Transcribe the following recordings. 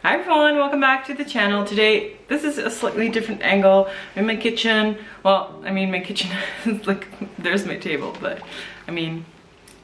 Hi everyone, welcome back to the channel. Today, this is a slightly different angle. I'm in my kitchen. Well, I mean my kitchen is like, there's my table, but I mean,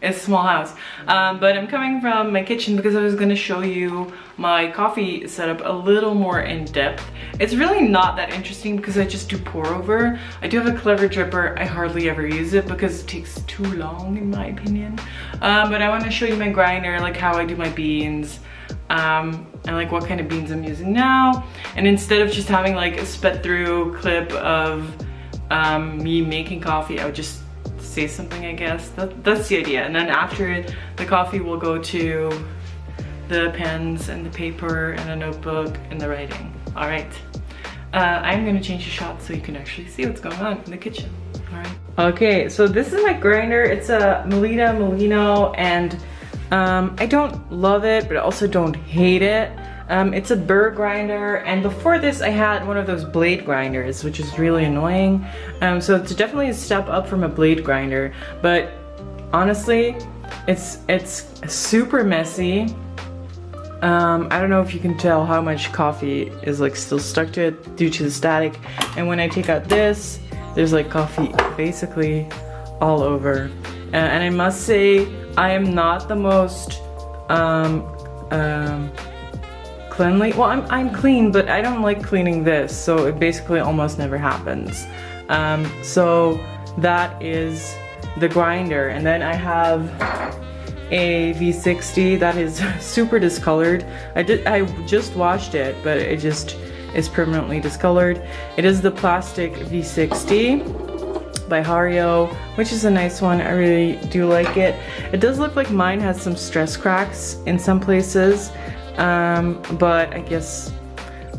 it's a small house. But I'm coming from my kitchen because I was gonna show you my coffee setup a little more in depth. It's really not that interesting because I just do pour over. I do have a clever dripper. I hardly ever use it because it takes too long in my opinion. But I wanna show you my grinder, like how I do my beans. And like what kind of beans I'm using now. And instead of just having like a sped through clip of me making coffee, I would just say something, I guess. That's the idea. And then after the coffee will go to the pens and the paper and the notebook and the writing. All right. I'm gonna change the shot so you can actually see what's going on in the kitchen. All right. Okay, so this is my grinder. It's a Melita Molino, and I don't love it, but I also don't hate it. It's a burr grinder, and before this I had one of those blade grinders, which is really annoying. So it's definitely a step up from a blade grinder, but honestly, it's super messy. I don't know if you can tell how much coffee is like still stuck to it due to the static. And when I take out this, there's like coffee basically all over. And I must say, I am not the most cleanly. Well, I'm clean, but I don't like cleaning this, so it basically almost never happens. So that is the grinder, and then I have a V60 that is super discolored. I just washed it, but it just is permanently discolored. It is the plastic V60 by Hario, which is a nice one. I really do like it. It does look like mine has some stress cracks in some places, but I guess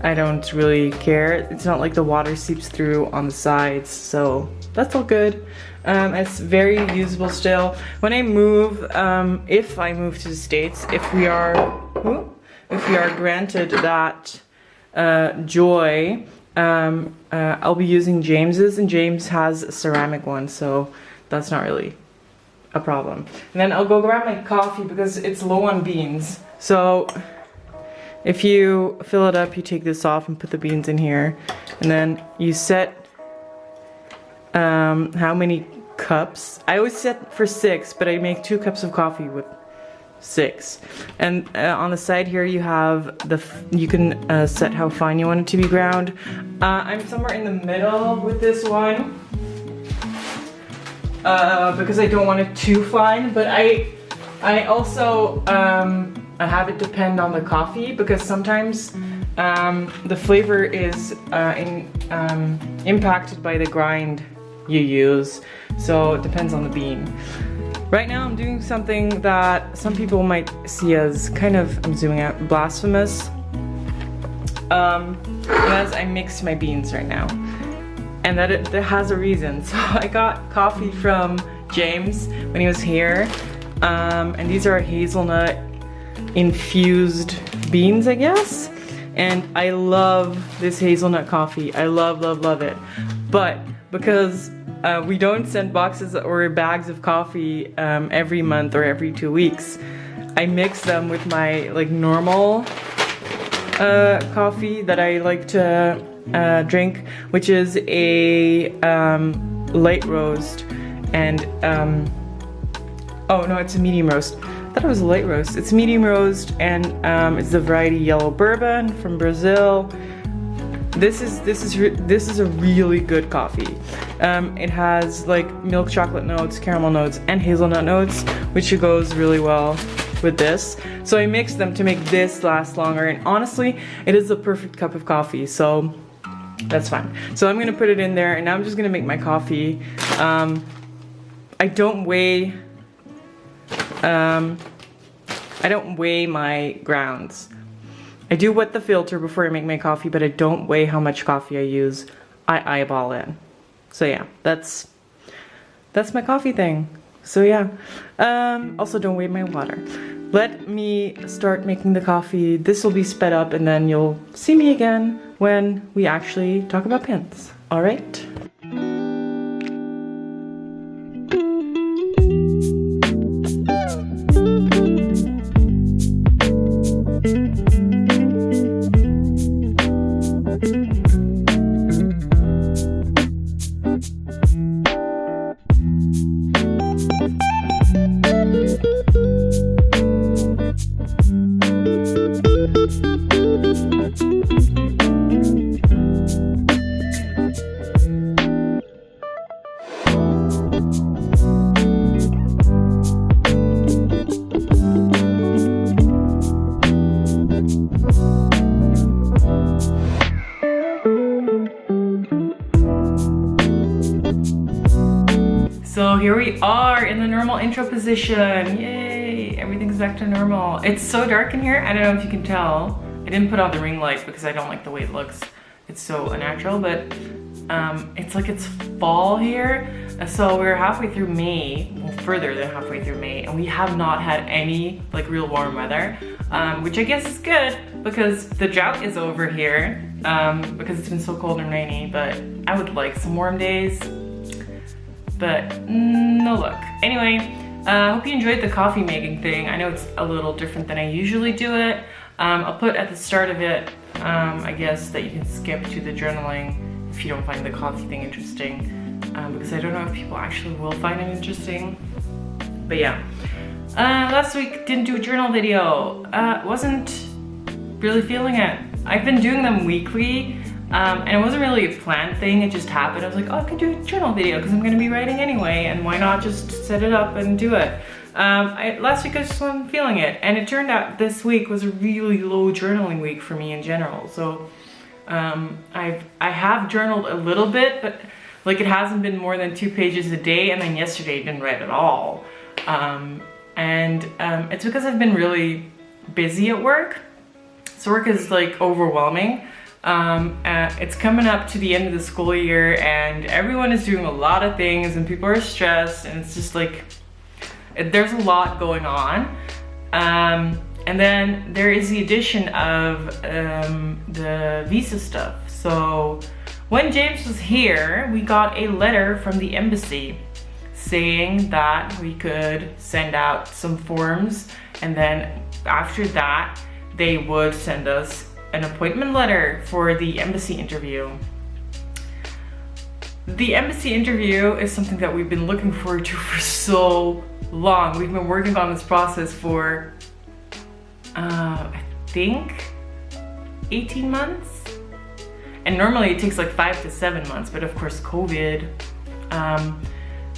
I don't really care. It's not like the water seeps through on the sides, so that's all good. It's very usable still. When I move, if I move to the States, if we are granted that joy, I'll be using James's, and James has a ceramic one, so that's not really a problem. And then I'll go grab my coffee because it's low on beans. So if you fill it up, you take this off and put the beans in here, and then you set how many cups. I always set for 6, but I make 2 cups of coffee with 6. And on the side here you have you can set how fine you want it to be ground. I'm somewhere in the middle with this one because I don't want it too fine, but I also I have it depend on the coffee, because sometimes the flavor is impacted by the grind you use, so it depends on the bean. Right now I'm doing something that some people might see as kind of, I'm zooming out, blasphemous. As I mix my beans right now. And that has a reason. So I got coffee from James when he was here. And these are hazelnut infused beans, I guess. And I love this hazelnut coffee. I love it. But because we don't send boxes or bags of coffee every month or every 2 weeks, I mix them with my like normal coffee that I like to drink, which is a light roast, and oh no, it's a medium roast. I thought it was a light roast. It's medium roast, and it's the variety yellow bourbon from Brazil. This is a really good coffee. It has like milk chocolate notes, caramel notes, and hazelnut notes, which goes really well with this. So I mixed them to make this last longer, and honestly, it is the perfect cup of coffee, so that's fine. So I'm gonna put it in there, and now I'm just gonna make my coffee. I don't weigh my grounds. I do wet the filter before I make my coffee, but I don't weigh how much coffee I use. I eyeball it. So yeah, that's my coffee thing. So yeah, also don't weigh my water. Let me start making the coffee. This will be sped up, and then you'll see me again when we actually talk about pins. All right? we are in the normal intro position. Yay, everything's back to normal. It's so dark in here, I don't know if you can tell. I didn't put on the ring light because I don't like the way it looks. It's so unnatural, but it's like it's fall here. So we're halfway through May, well, further than halfway through May, and we have not had any like real warm weather, which I guess is good because the drought is over here, because it's been so cold and rainy, but I would like some warm days, but no luck. Anyway, hope you enjoyed the coffee making thing. I know it's a little different than I usually do it. I'll put at the start of it, I guess, that you can skip to the journaling if you don't find the coffee thing interesting, because I don't know if people actually will find it interesting. But yeah, last week didn't do a journal video. Wasn't really feeling it. I've been doing them weekly, and it wasn't really a planned thing, it just happened. I was like, oh, I could do a journal video because I'm gonna be writing anyway, and why not just set it up and do it. Last week I just wasn't feeling it, and it turned out this week was a really low journaling week for me in general. So I have journaled a little bit, but like it hasn't been more than 2 pages a day, and then yesterday I didn't write at all. It's because I've been really busy at work. So work is like overwhelming. It's coming up to the end of the school year and everyone is doing a lot of things and people are stressed, and it's just like, there's a lot going on. And then there is the addition of the visa stuff. So when James was here, we got a letter from the embassy saying that we could send out some forms, and then after that they would send us an appointment letter for the embassy interview. The embassy interview is something that we've been looking forward to for so long. We've been working on this process for I think 18 months, and normally it takes like 5 to 7 months, but of course COVID.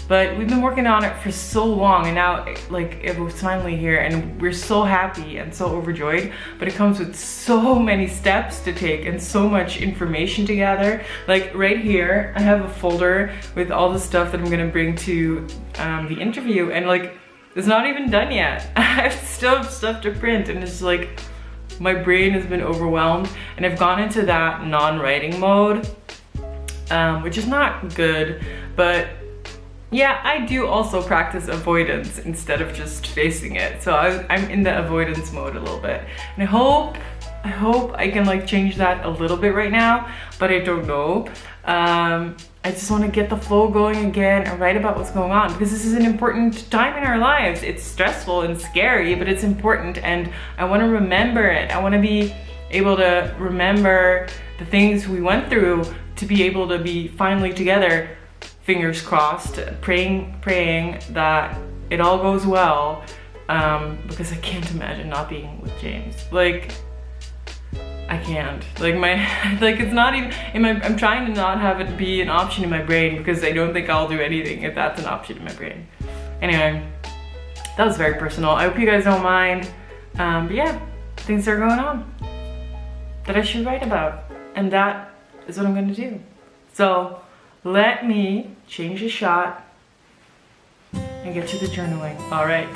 But we've been working on it for so long, and now like it was finally here, and we're so happy and so overjoyed. But it comes with so many steps to take and so much information to gather. Like right here, I have a folder with all the stuff that I'm gonna bring to the interview, and like it's not even done yet. I still have stuff to print, and it's like my brain has been overwhelmed, and I've gone into that non-writing mode, which is not good, but yeah, I do also practice avoidance instead of just facing it. So I'm in the avoidance mode a little bit. And I hope I can like change that a little bit right now, but I don't know. I just want to get the flow going again and write about what's going on, because this is an important time in our lives. It's stressful and scary, but it's important, and I want to remember it. I want to be able to remember the things we went through to be able to be finally together. Fingers crossed, praying that it all goes well, because I can't imagine not being with James. Like, I can't. Like it's not even I'm trying to not have it be an option in my brain, because I don't think I'll do anything if that's an option in my brain. Anyway, that was very personal. I hope you guys don't mind. But yeah, things are going on that I should write about, and that is what I'm gonna do. So let me change the shot and get to the journaling. All right.